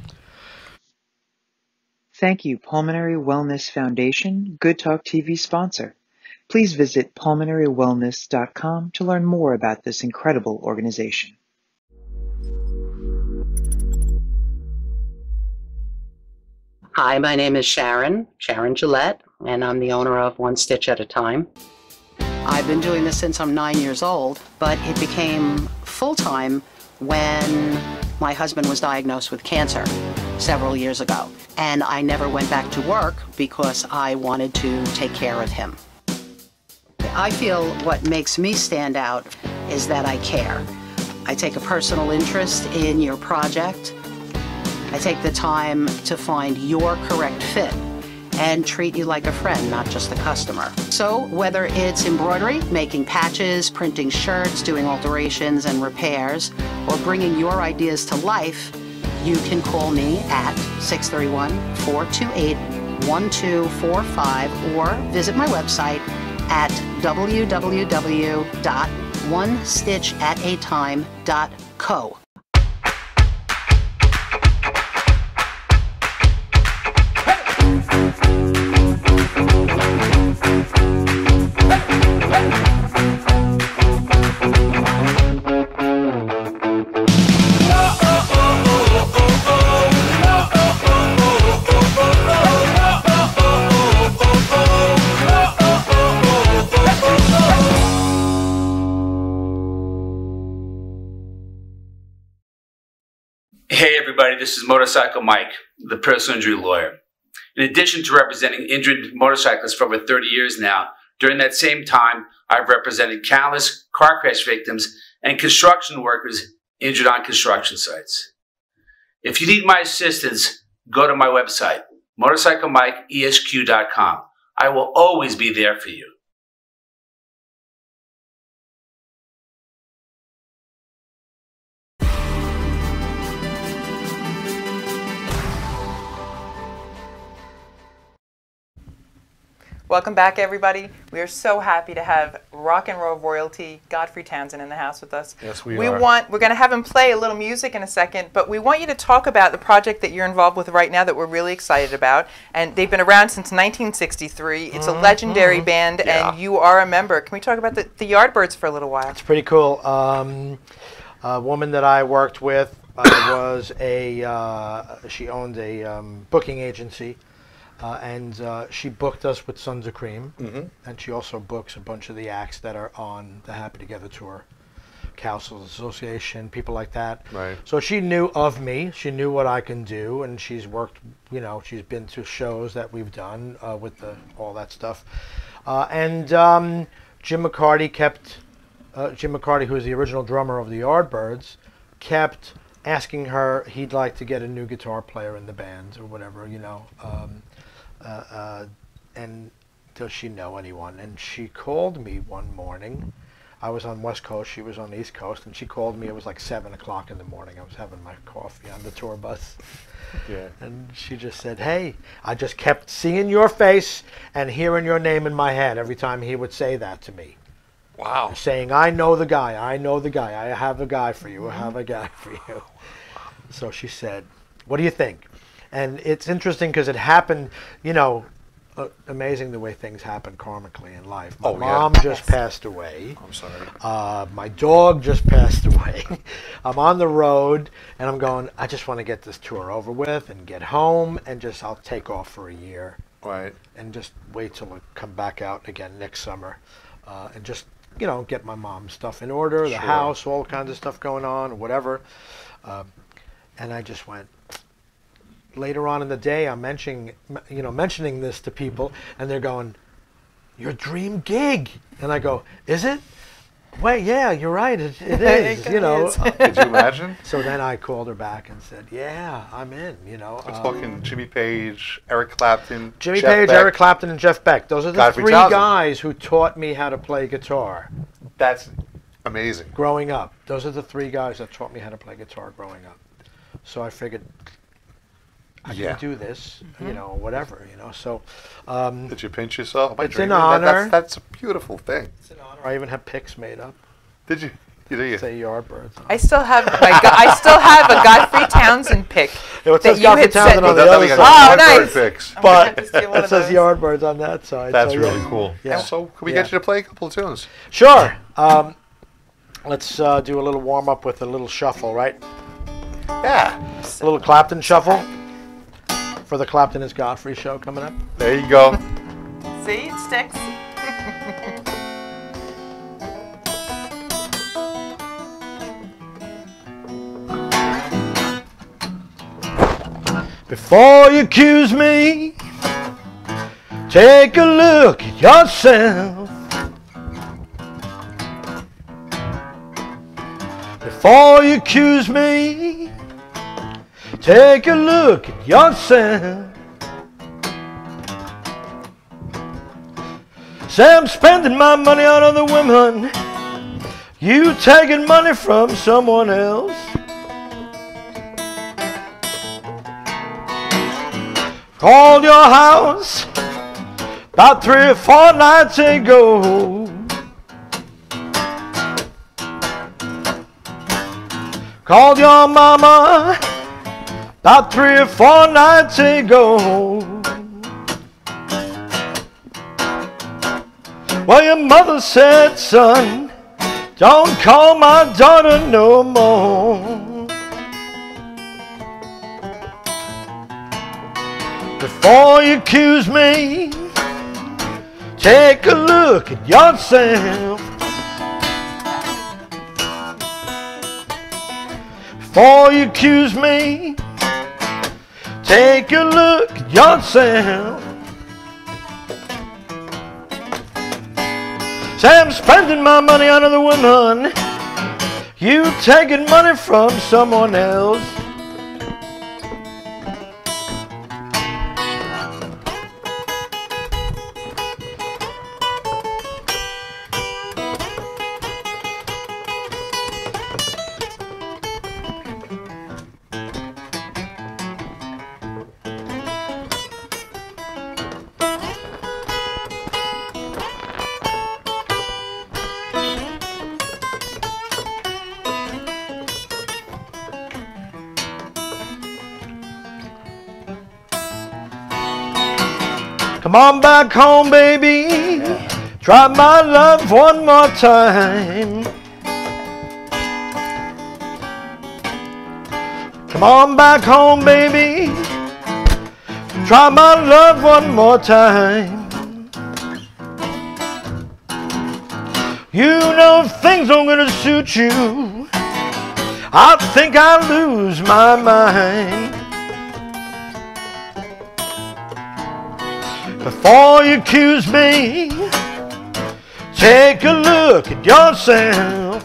Thank you, Pulmonary Wellness Foundation, Good Talk TV sponsor. Please visit pulmonarywellness.com to learn more about this incredible organization. Hi, my name is Sharon Gillette, and I'm the owner of One Stitch at a Time. I've been doing this since I'm 9 years old, but it became full-time when my husband was diagnosed with cancer several years ago. And I never went back to work because I wanted to take care of him. I feel what makes me stand out is that I care. I take a personal interest in your project. I take the time to find your correct fit and treat you like a friend, not just a customer. So whether it's embroidery, making patches, printing shirts, doing alterations and repairs, or bringing your ideas to life, you can call me at 631-428-1245 or visit my website at www.onestitchatatime.co. Hey everybody, this is Motorcycle Mike, the personal injury lawyer. In addition to representing injured motorcyclists for over 30 years now, during that same time, I've represented countless car crash victims and construction workers injured on construction sites. If you need my assistance, go to my website, motorcyclemikeesq.com. I will always be there for you. Welcome back, everybody. We are so happy to have rock and roll royalty Godfrey Townsend in the house with us. Yes, we are. We're going to have him play a little music in a second, but we want you to talk about the project that you're involved with right now that we're really excited about. And they've been around since 1963. It's a legendary band, and you are a member. Can we talk about the Yardbirds for a little while? It's pretty cool. A woman that I worked with was she owned a booking agency. And she booked us with Sons of Cream, and she also books a bunch of the acts that are on the Happy Together tour, Councils Association, people like that. Right. So she knew of me, she knew what I can do, and she's worked, she's been to shows that we've done with all that stuff. And Jim McCarty, who is the original drummer of the Yardbirds, kept asking her he'd like to get a new guitar player in the band or whatever, and does she know anyone? And she called me one morning. I was on West Coast, she was on the East Coast, and she called me. It was like 7 o'clock in the morning. I was having my coffee on the tour bus. Yeah. And she just said, hey, I just kept seeing your face and hearing your name in my head every time he would say that to me. Wow. Saying, I know the guy, I have a guy for you, I have a guy for you. So she said, what do you think? And it's interesting because it happened, amazing the way things happen karmically in life. My mom just passed away. I'm sorry. My dog just passed away. I'm on the road, and I'm going, I just want to get this tour over with and get home, and I'll take off for a year. Right. And just wait till I come back out again next summer. And just, get my mom's stuff in order, the house, all kinds of stuff going on, or whatever. And I just went. Later on in the day, I'm mentioning this to people, and they're going, "Your dream gig," and I go, "Is it? Wait, yeah, you're right. It is." Could you imagine? So then I called her back and said, "Yeah, I'm in." We're talking Jimmy Page, Eric Clapton, Jimmy Jeff Page, Beck. Eric Clapton, and Jeff Beck. Those are the Godfrey three Townsend. guys who taught me how to play guitar. That's Amazing. growing up. Those are the three guys that taught me how to play guitar growing up. So I figured I can do this, you know, whatever, you know. So did you pinch yourself? It's an honor. That's a beautiful thing. It's an honor. I even have picks made up. Did you? You say Yardbirds. I still have I still have a Godfrey Townsend pick. It says Godfrey Townsend on the other side. Oh, nice. Picks. But it says Yardbirds on that side. That's so, really cool. Yeah. So can we get you to play a couple of tunes? Sure. Let's do a little warm up with a little shuffle, right? Yeah. A little Clapton shuffle for the Clapton is Godfrey show coming up. There you go. See, it sticks. Before you accuse me, take a look at yourself. Before you accuse me, take a look at yourself. Say I'm spending my money on other women, you taking money from someone else. Called your house about 3 or 4 nights ago. Called your mama about 3 or 4 nights ago. Well, your mother said, son, don't call my daughter no more. Before you accuse me, take a look at yourself. Before you accuse me, take a look at yourself. Say I'm spending my money on other women, you taking money from someone else. Come on back home, baby. Try my love one more time. Come on back home, baby. Try my love one more time. You know if things aren't gonna suit you, I think I'll lose my mind. Before you accuse me, take a look at yourself.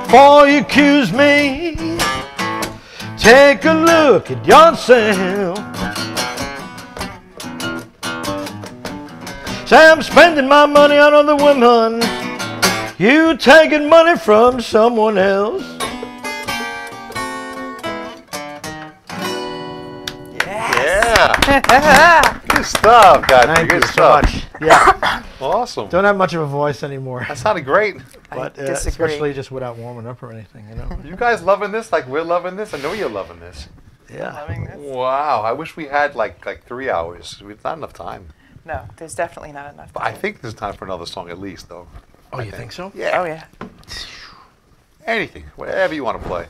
Before you accuse me, take a look at yourself. Say I'm spending my money on other women, you taking money from someone else. Good stuff, Godfrey. Thank Good you stuff. so much. Yeah. Awesome. Don't have much of a voice anymore. That sounded great. But especially just without warming up or anything, you know. You guys loving this like we're loving this? I know you're loving this. Yeah. Loving this. Wow. I wish we had like 3 hours. It's not enough time. No, there's definitely not enough But time. I think there's time for another song at least, though. Oh, you think so? Yeah. Oh, yeah. Anything. Whatever you want to play.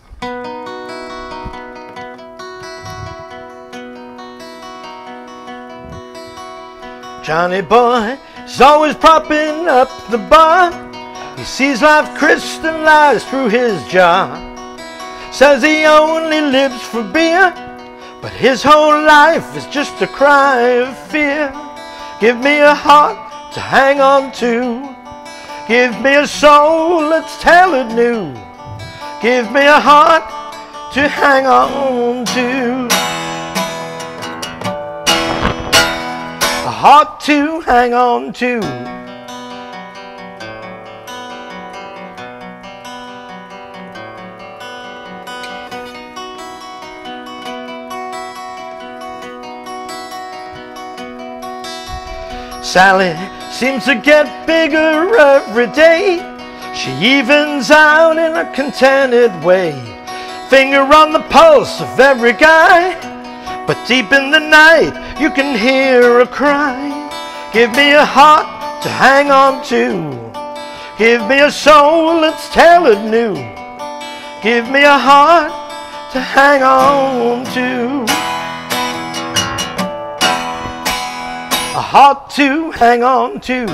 Johnny boy is always propping up the bar. He sees life crystallized through his jar. Says he only lives for beer, but his whole life is just a cry of fear. Give me a heart to hang on to. Give me a soul, let's tell it new. Give me a heart to hang on to. A heart to hang on to. Sally seems to get bigger every day. She evens out in a contented way. Finger on the pulse of every guy, but deep in the night you can hear a cry. Give me a heart to hang on to. Give me a soul that's tailored new. Give me a heart to hang on to. A heart to hang on to.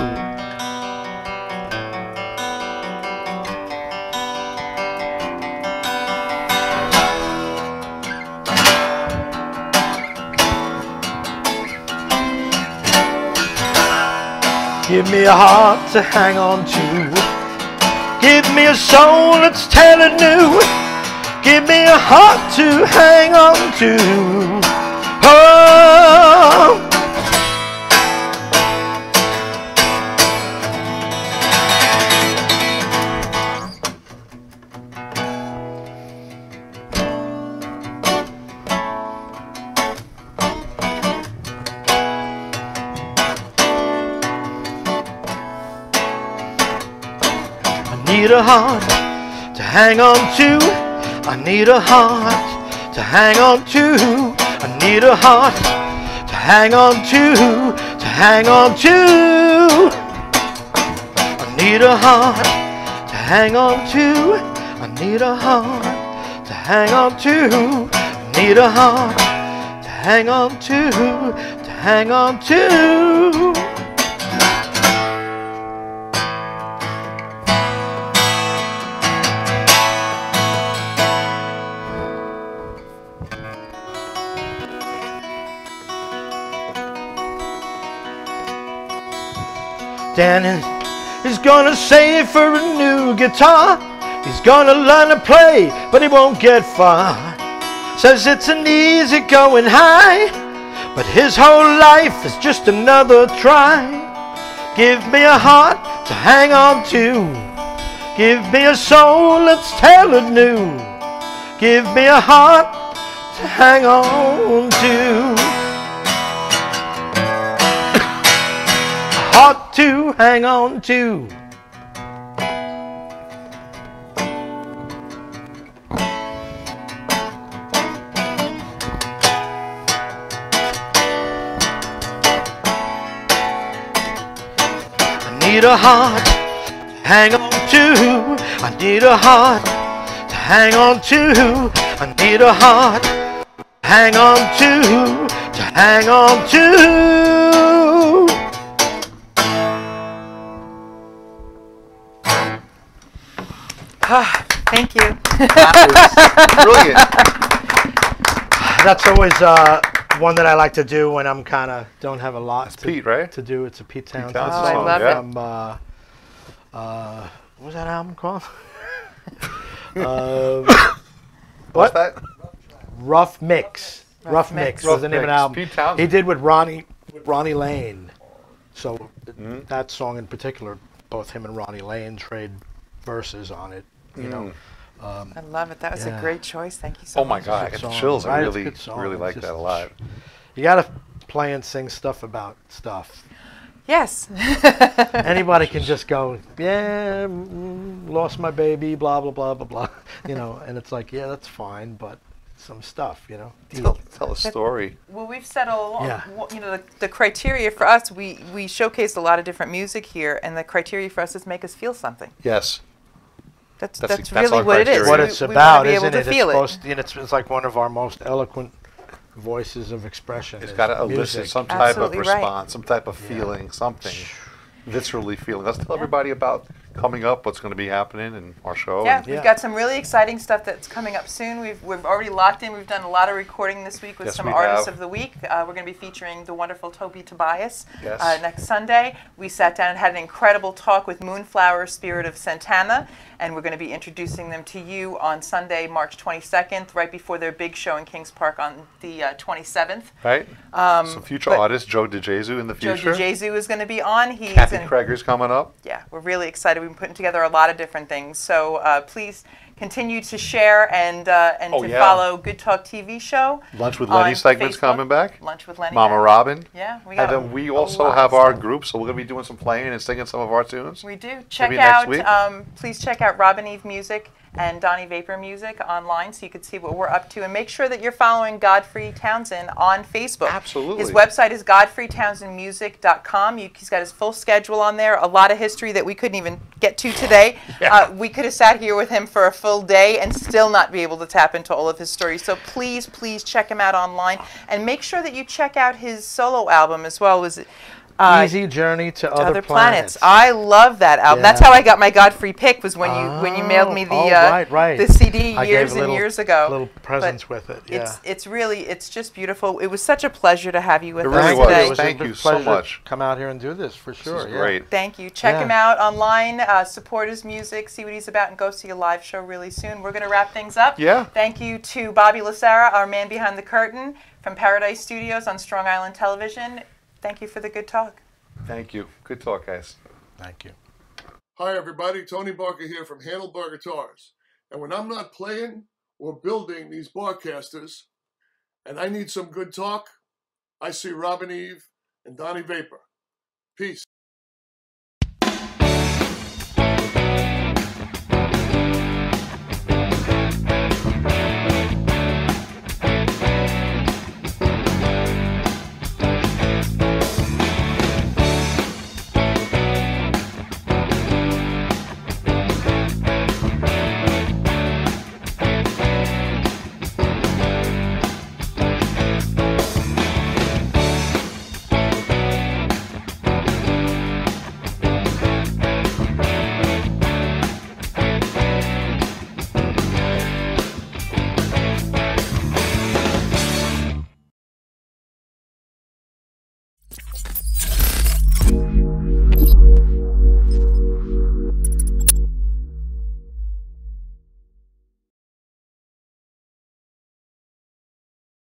Give me a heart to hang on to. Give me a soul that's tailored new. Give me a heart to hang on to. Oh. I need a heart to hang on to. I need a heart to hang on to. I need a heart to hang on to. To hang on to. I need a heart to hang on to. I need a heart to hang on to. I need a heart to hang on to. To hang on to. Danny is gonna save for a new guitar. He's gonna learn to play, but he won't get far. Says it's an easy going high, but his whole life is just another try. Give me a heart to hang on to. Give me a soul that's tailored new. Give me a heart to hang on to. Heart to hang on to. I need a heart to hang on to. I need a heart to hang on to. I need a heart to hang on to hang on to. Thank you. That was brilliant. That's always one that I like to do when I'm kind of don't have a lot Pete, right? to do. It's a Pete Townsend Townsend Oh, I song love yeah. from what was that album called? What's that? Rough Mix. Rough Mix was the name of the Mix. album. Pete Townsend. He did with Ronnie Lane. So that song in particular, both him and Ronnie Lane trade verses on it. You know. I love it. That was Yeah. a great choice. Thank you so Oh much. my God, I Good got the song, chills. right? I It's a really, good song. really It's like just- that a lot. You gotta play and sing stuff about stuff. Yes. Anybody can just go, yeah, lost my baby, blah blah blah blah blah. You know, and it's like, yeah, that's fine, but some stuff, you know. Tell a story. Well, we've said all along, Yeah. you know, the criteria for us, we showcase a lot of different music here, and the criteria for us is make us feel something. Yes. That's That's really our what it is. criteria. What We- it's we wanna about, be able isn't to it? feel It's like one of our most eloquent voices of expression. It's is got to elicit music. some type of Absolutely right. response, some type of feeling, something. Viscerally feeling. Let's tell everybody about coming up, what's going to be happening in our show. Yeah, And we've got some really exciting stuff that's coming up soon. We've already locked in. We've done a lot of recording this week with some artists of the week. We're going to be featuring the wonderful Toby Tobias next Sunday. We sat down and had an incredible talk with Moonflower Spirit of Santana, and we're going to be introducing them to you on Sunday, March 22nd, right before their big show in Kings Park on the 27th. Right. Some future artists, Joe DeJesu in the future. Joe DeJesu is going to be on. Kathy Kreger's coming up. Yeah, we're really excited. We've been putting together a lot of different things. So please continue to share and follow Good Talk TV show. Lunch with Lenny segment's coming back. Lunch with Lenny. Mama Robin. Yeah, we got. And then we also have our group, so we're going to be doing some playing and singing some of our tunes. We do. Check out. Please check out Robin Eve Music and Donnie Vapor Music online so you can see what we're up to. And make sure that you're following Godfrey Townsend on Facebook. Absolutely. His website is godfreytownsendmusic.com. He's got his full schedule on there, a lot of history that we couldn't even get to today. We could have sat here with him for a full day and still not be able to tap into all of his stories. So please, please check him out online. And make sure that you check out his solo album as well. Easy Journey to Other Planets. I love that album. That's how I got my Godfrey pick, was when you mailed me the CD years and years ago. Little presents with it. Yeah. It's just beautiful. It was such a pleasure to have you with us really today. Was. Thank you so much. Come out here and do this for sure. This is great. Thank you. Check him out online. Support his music. See what he's about, and go see a live show really soon. We're going to wrap things up. Yeah. Thank you to Bobby Lassara, our man behind the curtain from Paradise Studios on Strong Island Television. Thank you for the good talk. Thank you. Good talk, guys. Thank you. Hi, everybody. Tony Barker here from Handlebar Guitars. And when I'm not playing or building these Barcasters and I need some good talk, I see Robin Eve and Donnie Vapor. Peace.